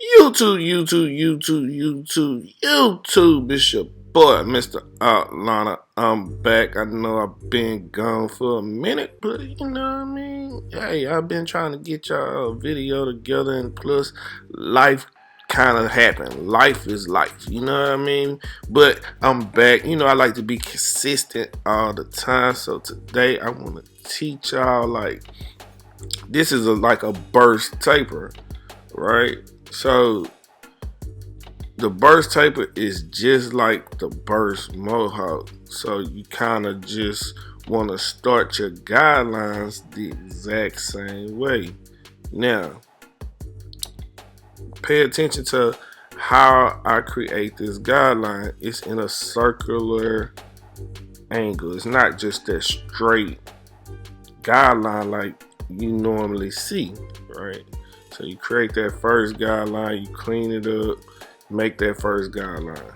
YouTube. It's your boy, Mr. Outliner. I'm back. I know I've been gone for a minute, but you know what I mean? Hey, I've been trying to get y'all a video together, and plus, life kind of happened. Life is life, you know what I mean? But I'm back. You know, I like to be consistent all the time, so today I want to teach y'all, like, this is like a burst taper, right? So the burst taper is just like the burst mohawk. So you kind of just want to start your guidelines the exact same way. Now, pay attention to how I create this guideline. It's in a circular angle. It's not just that straight guideline like you normally see, right? So you create that first guideline, you clean it up, make that first guideline.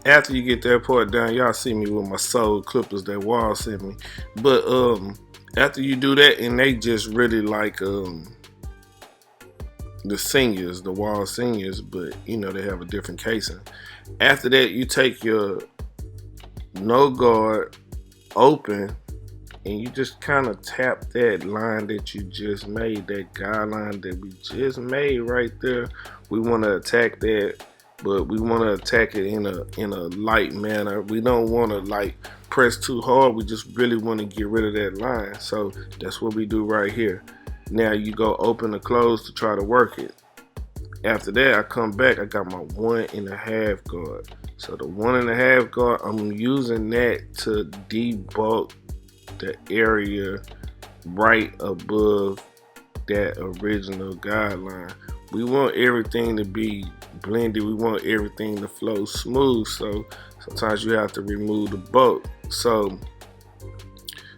After you get that part done, y'all see me with my soul clippers that Wahl sent me. But after you do that, and they just really like the seniors, the Wahl seniors, but you know they have a different casing. After that, you take your no guard open, and you just kind of tap that line that you just made, that guideline that we just made right there. We want to attack that, but we want to attack it in a light manner. We don't want to like press too hard. We just really want to get rid of that line. So that's what we do right here. Now you go open and close to try to work it. After that, I come back. I got my 1.5 guard. So the 1.5 guard, I'm using that to debulk the area right above that original guideline. We want everything to be blended. We want everything to flow smooth. So sometimes you have to remove the bulk. So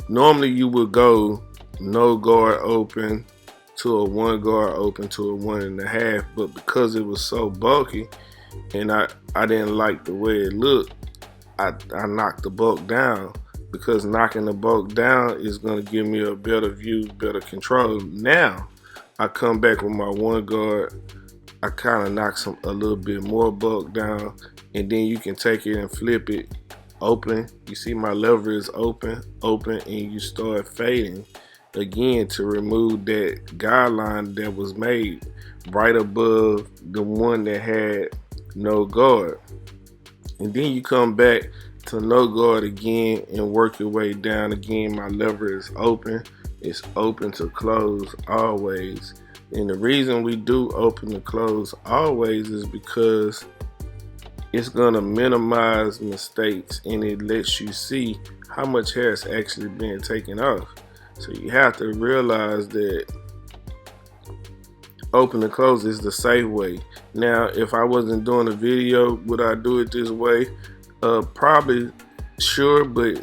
normally you would go no guard open to a 1 guard open to a 1.5, but because it was so bulky and I didn't like the way it looked, I knocked the bulk down. Because knocking the bulk down is going to give me a better view, better control. Now, I come back with my 1 guard. I kind of knock a little bit more bulk down. And then you can take it and flip it open. You see my lever is open, and you start fading again to remove that guideline that was made right above the one that had no guard. And then you come back to no guard again and work your way down again. My lever is open. It's open to close always. And the reason we do open to close always is because it's gonna minimize mistakes and it lets you see how much hair is actually being taken off. So you have to realize that open and close is the safe way. Now, if I wasn't doing a video, would I do it this way? Probably sure, but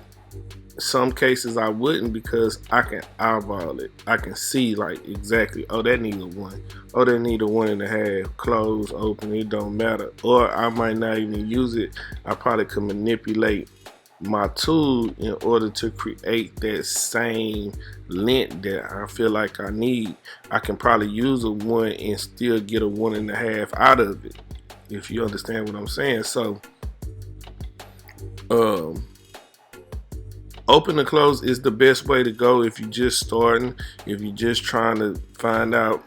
some cases I wouldn't, because I can eyeball it. I can see like exactly, oh, that need a 1. Oh, that need a 1.5. Close, open, it don't matter. Or I might not even use it. I probably could manipulate my tool in order to create that same length that I feel like I need. I can probably use a 1 and still get a 1.5 out of it, if you understand what I'm saying. So open and close is the best way to go if you're just starting, if you're just trying to find out,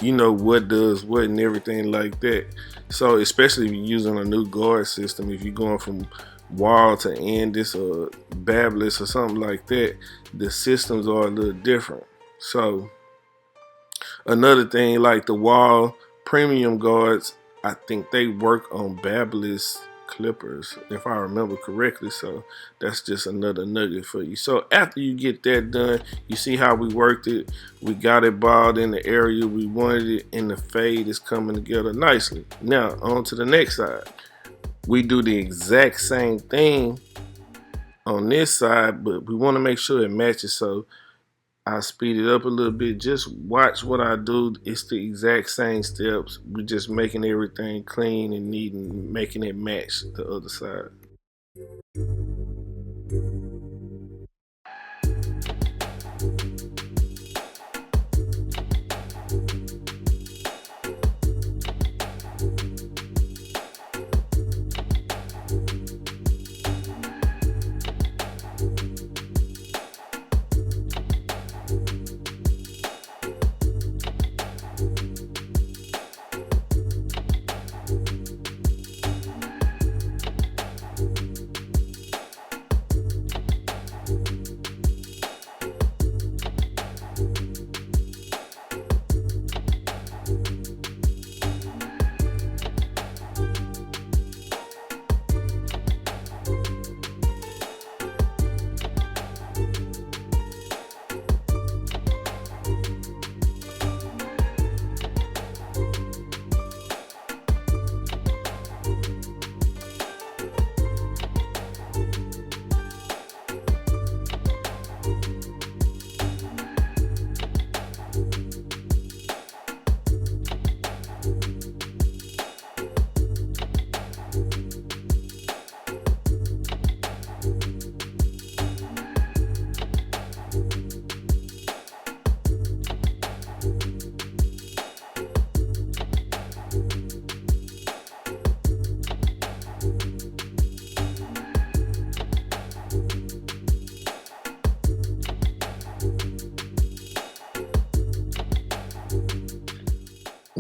you know, what does what and everything like that. So especially if you're using a new guard system, if you're going from Wahl to Andis or Bablis or something like that, the systems are a little different. So another thing, like the Wahl premium guards, I think they work on Bablis clippers, if I remember correctly. So that's just another nugget for you. So after you get that done, you see how we worked it. We got it balled in the area we wanted it, and the fade is coming together nicely. Now on to the next side. We do the exact same thing on this side, but we want to make sure it matches. So I speed it up a little bit. Just watch what I do. It's the exact same steps. We're just making everything clean and neat and making it match the other side.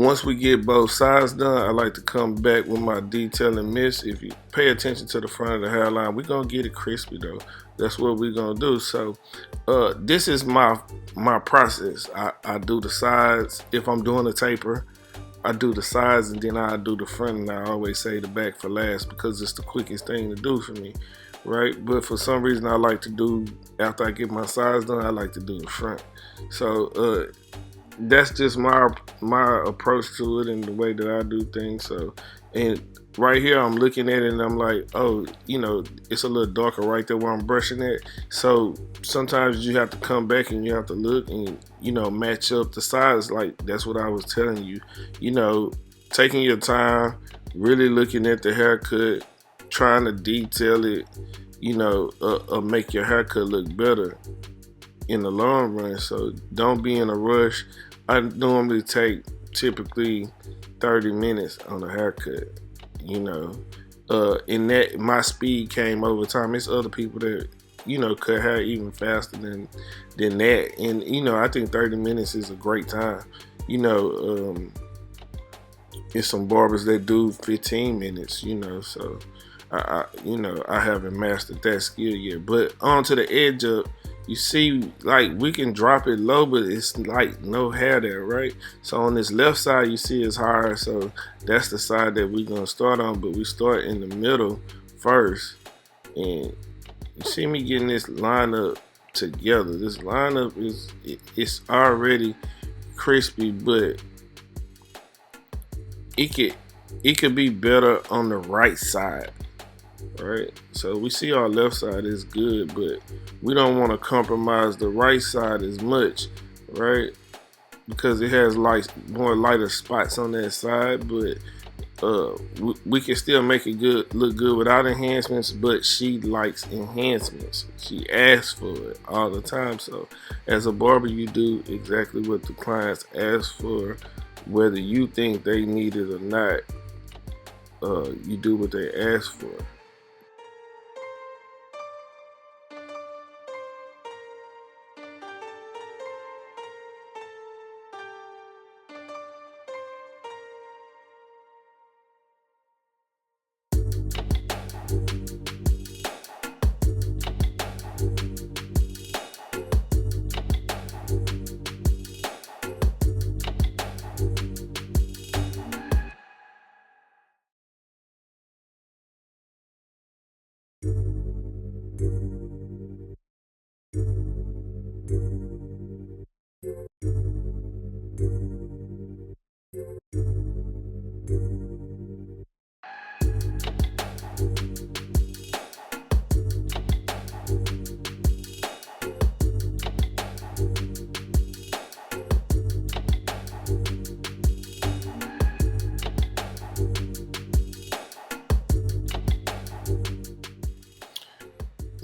Once we get both sides done, I like to come back with my detailing mist. If you pay attention to the front of the hairline, we're gonna get it crispy though. That's what we're gonna do. So this is my process. I do the sides. If I'm doing a taper, I do the sides and then I do the front, and I always say the back for last because it's the quickest thing to do for me, right? But for some reason I like to do, after I get my sides done, I like to do the front. So that's just my approach to it and the way that I do things. So, and right here I'm looking at it and I'm like, oh, you know, it's a little darker right there where I'm brushing at. So sometimes you have to come back and you have to look and, you know, match up the sides. Like that's what I was telling you, you know, taking your time, really looking at the haircut, trying to detail it, you know, make your haircut look better in the long run. So don't be in a rush. I normally take typically 30 minutes on a haircut, you know. And that my speed came over time. It's other people that, you know, cut hair even faster than that. And, you know, I think 30 minutes is a great time. You know, there's some barbers that do 15 minutes, you know, so you know, I haven't mastered that skill yet. But onto the edge up, you see, like, we can drop it low, but it's like no hair there, right? So on this left side, you see it's higher, so that's the side that we're gonna start on. But we start in the middle first, and you see me getting this lineup together. This lineup it's already crispy, but it could be better on the right side. Right, so we see our left side is good, but we don't want to compromise the right side as much, right? Because it has more lighter spots on that side, but we can still make it look good without enhancements. But she likes enhancements. She asks for it all the time. So as a barber, you do exactly what the clients ask for, whether you think they need it or not. You do what they ask for.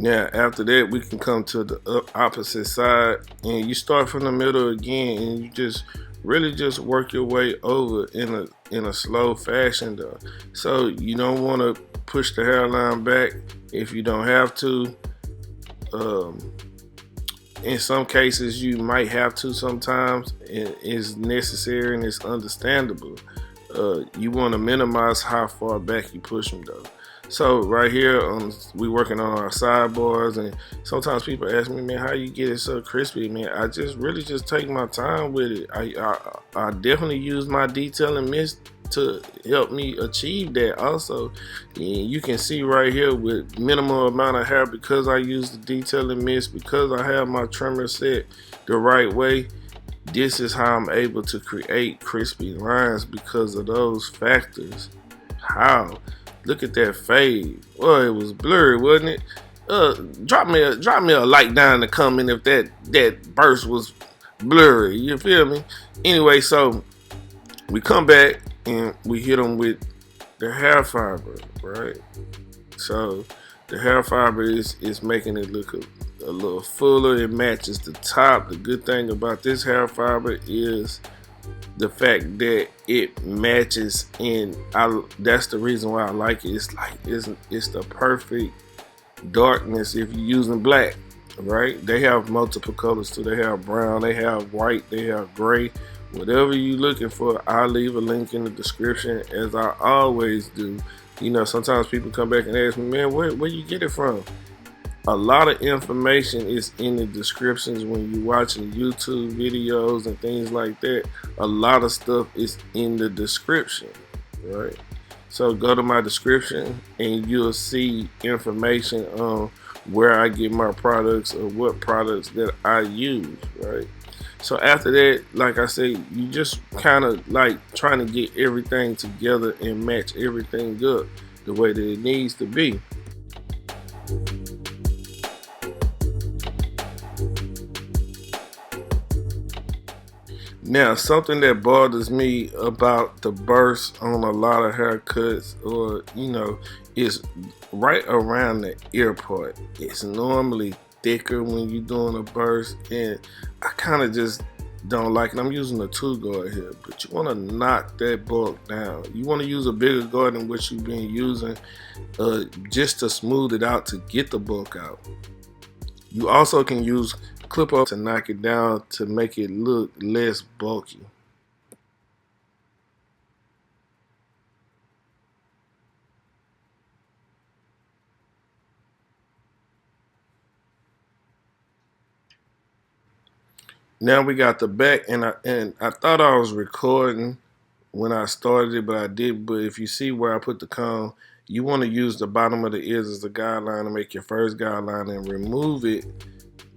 Now, after that, we can come to the opposite side, and you start from the middle again, and you just really just work your way over in a slow fashion, though. So you don't want to push the hairline back if you don't have to. In some cases, you might have to. Sometimes it's necessary and it's understandable. You want to minimize how far back you push them, though. So right here, we working on our sidebars, and sometimes people ask me, man, how you get it so crispy? Man, I just really just take my time with it. I definitely use my detailing mist to help me achieve that also. And you can see right here with minimal amount of hair, because I use the detailing mist, because I have my trimmer set the right way, this is how I'm able to create crispy lines because of those factors. How? Look at that fade. Well, it was blurry, wasn't it? Drop me a like down in the comment if that burst was blurry. You feel me? Anyway, so we come back and we hit them with the hair fiber, right? So the hair fiber is making it look a little fuller. It matches the top. The good thing about this hair fiber is the fact that it matches, and that's the reason why I like it. It's like it's the perfect darkness if you're using black, right? They have multiple colors too. They have brown, they have white, they have gray, Whatever you're looking for, I'll leave a link in the description, as I always do. You know, sometimes people come back and ask me, man, where you get it from? A lot of information is in the descriptions when you're watching YouTube videos and things like that. A lot of stuff is in the description, right? So go to my description and you'll see information on where I get my products or what products that I use, right? So after that, like I said, you just kind of like trying to get everything together and match everything up the way that it needs to be. Now, something that bothers me about the burst on a lot of haircuts, or you know, is right around the ear part. It's normally thicker when you're doing a burst, and I kind of just don't like it. I'm using a 2 guard here, but you want to knock that bulk down. You want to use a bigger guard than what you've been using, just to smooth it out, to get the bulk out. You also can use clip up to knock it down to make it look less bulky. Now we got the back, and I thought I was recording when I started it, but I did. But if you see where I put the comb, you want to use the bottom of the ears as the guideline to make your first guideline, and remove it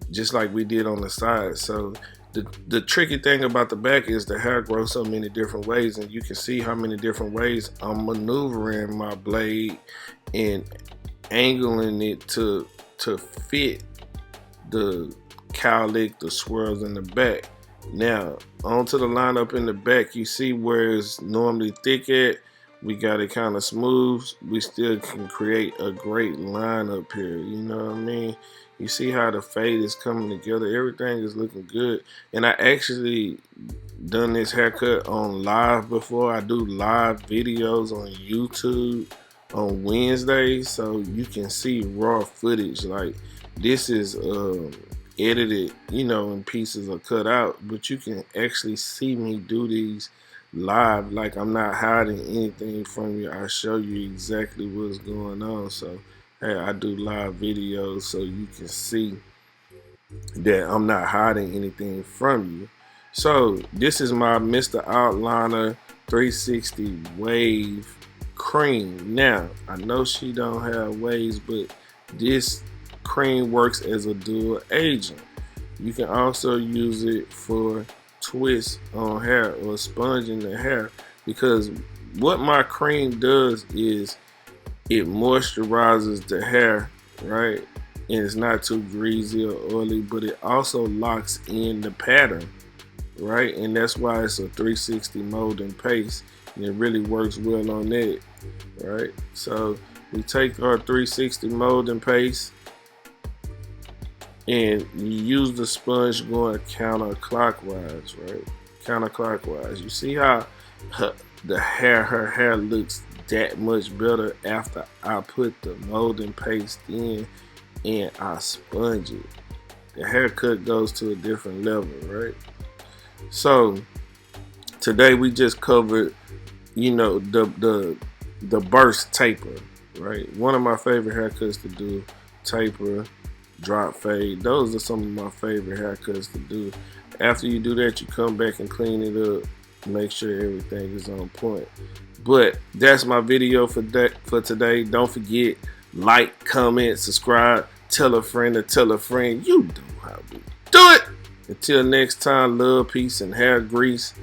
just like we did on the side. So the tricky thing about the back is the hair grows so many different ways, and you can see how many different ways I'm maneuvering my blade and angling it to fit the cowlick, the swirls in the back. Now onto the line up in the back, you see where it's normally thick at, we got it kind of smooth. We still can create a great line up here, you know what I mean? You see how the fade is coming together, everything is looking good. And I actually done this haircut on live before. I do live videos on YouTube on Wednesdays, so you can see raw footage. Like, this is edited, you know, in pieces are cut out, but you can actually see me do these live. Like, I'm not hiding anything from you. I show you exactly what's going on. So hey, I do live videos so you can see that I'm not hiding anything from you. So this is my Mr.Outliner 360 Wave Cream. Now, I know she don't have waves, but this cream works as a dual agent. You can also use it for twists on hair or sponging the hair, because what my cream does is it moisturizes the hair, right? And it's not too greasy or oily, but it also locks in the pattern, right? And that's why it's a 360 mold and paste, and it really works well on that, right? So we take our 360 mold and paste, and you use the sponge going counterclockwise, right? Counterclockwise. You see how her hair looks that much better after I put the molding paste in and I sponge it. The haircut goes to a different level, right? So today we just covered, you know, the burst taper, right? One of my favorite haircuts to do, taper, drop fade. Those are some of my favorite haircuts to do. After you do that, you come back and clean it up, make sure everything is on point. But that's my video for today. Don't forget, like, comment, subscribe, tell a friend to tell a friend. You know how we do it. Until next time, love, peace, and hair grease.